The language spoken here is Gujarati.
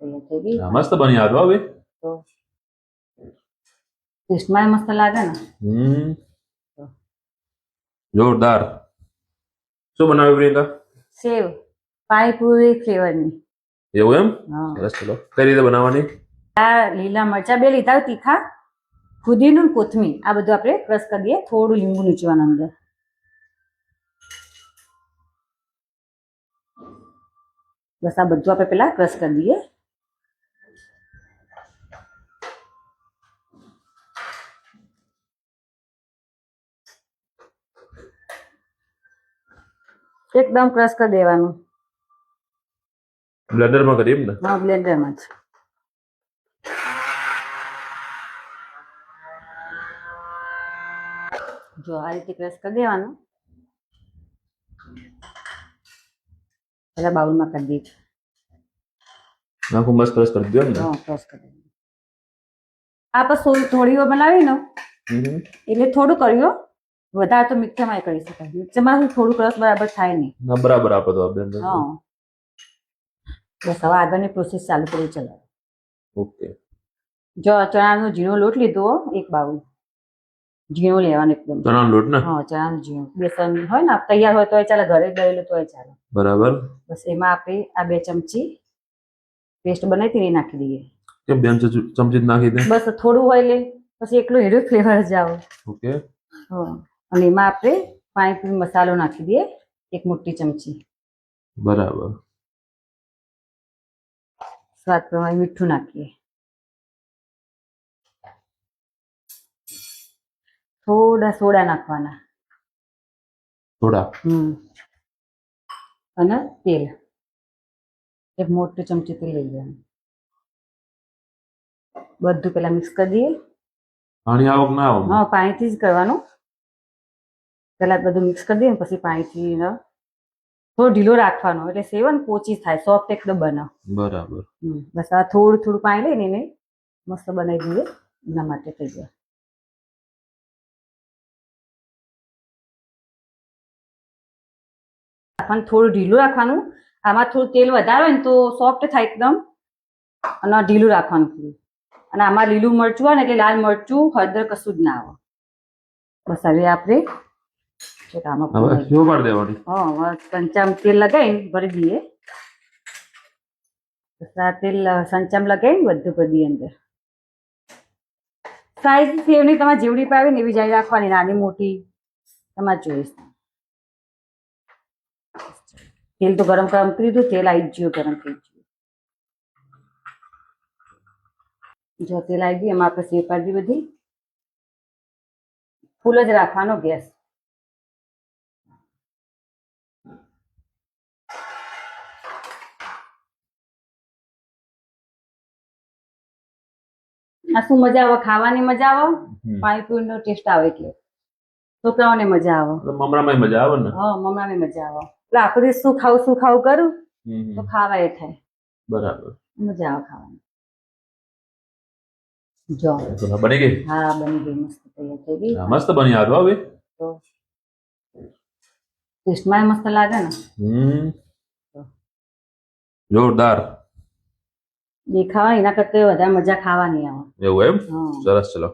તૈયાર થઈ ગઈ. મસ્ત બની આ તો હવે તો ટેસ્ટમાં મસ્ત લાગે ને. જોરદાર. શું બનાવ્યું પ્રિયંકા? સેવ પાણીપુરી ફ્લેવરની. એવું એમ? હા. સરસ. ચલો કઈ રીતે બનાવવાની? આ લીલા મરચા 2 લીધા તીખા, ફુદીનો ને કોથમીર આ બધું આપણે ક્રશ કરી દઈએ. થોડું લીંબુ નીચવાનું અંદર. બસ આ બધું આપણે પેલા ક્રશ કરી દઈએ. એકદમ ક્રશ કરી દેવાનું. બ્લેન્ડરમાં કરીએ એમ ને? હા, બ્લેન્ડરમાં જ. જો આ રીતે ક્રશ કરી દેવાનું. પેલા બાઉલમાં કરી દઈએ. નાખું મસ્ત ક્રશ કરી દો ને. હા, ક્રશ કરી દઈએ. આ પછી થોડીઓ બનાવી ને એટલે થોડું કર્યો, વધારે તો મિક્સરમાં કરી શકાય. મિક્સરમાં થોડું ક્રશ બરાબર થાય નહીં. ના બરાબર આપો તો બ્લેન્ડર. હા, બસ હવે આગળની પ્રોસેસ ચાલુ કરી. ચલો. ઓકે. જો ચણાનો ઝીણો લોટ લીધો, 1 બાઉલ ઝીણો લેવાનો એકદમ. ચણાનો લોટ ને? હા, ચણાનો ઝીણો. બેસન હોય ને તૈયાર હોય તોય ચાલે, ઘરે દળેલું તોય ચાલે. બરાબર. બસ એમાં આપણે આ 2 ચમચી પેસ્ટ બનાવી હતી એ નાખી દઈએ. કેમ 2 ચમચી નાખી દે? બસ થોડું હોય એટલે પછી એકલું હેરું ફ્લેવર જ આવે. ઓકે. હા, અને એમાં આપણે પાણીપુરી મસાલો નાખી દઈએ 1 મોટી ચમચી. બરાબર. સ્વાદ પ્રમાણે મીઠું નાખીએ. થોડા સોડા નાખવાના. થોડા. અને તેલ 1 મોટી ચમચી તેલ લઈ લેવાનું. બધું પેલા મિક્સ કરી દઈએ. પાણી આવક ના આવે? હા, પાણીથી જ કરવાનું. પેલા બધું મિક્સ કરી દઈએ પછી પાણીથી થોડો ઢીલો રાખવાનો એટલે સેવન પોચી થાય, સોફ્ટ એકદમ બને. બરાબર. બસ આ થોડું થોડું પાણી લઈને એને મસ્ત બનાવી દઈએ. એના માટે થઈ જાય. રાખવાનું થોડું ઢીલું રાખવાનું. આમાં થોડું તેલ વધારે હોય ને તો સોફ્ટ થાય એકદમ, અને ઢીલું રાખવાનું થોડું. અને આમાં લીલું મરચું હોય ને એટલે લાલ મરચું હળદર કશું જ ના આવે. બસ હવે આપણે સંચામ તેલ લગાવીને ભરી દઈએ. તેલ સંચામ લગાવીને બધું ભરી દઈએ અંદર. સાઈઝ સેવની તમારે જેવડી પાવે ને એવી જાળી રાખવાની, નાની મોટી તમારે ચોઈસ. તેલ તો ગરમ કરી દીધું, તેલ આવી જ ગયું, ગરમ થઈ ગયું. જો તેલ આવી ગયું એમાં આપણે સેવ પાડી બધી. ફૂલ જ રાખવાનો ગેસ. આ શું મજા આવે, ખાવાની મજા આવે, પાણીપુરીનો ટેસ્ટ આવે એટલે છોકરાઓને મજા આવે. મમરામાં મજા આવે ને? હા, મમરામાં મજા આવે. એટલે આખો દિવસ શું ખાવું કરું તો ખાવા એ થાય. બરાબર. મજા આવે ખાવાની. જો બની ગઈ? હા, બની ગઈ. મસ્ત તૈયાર થઈ ગઈ. મસ્ત બની આ તો હવે. તો ટેસ્ટમાં મસ્ત લાગે ને. જોરદાર. દેખાવા એના કરતા વધારે મજા ખાવાની આવે. એવું એમ? સરસ. ચલો.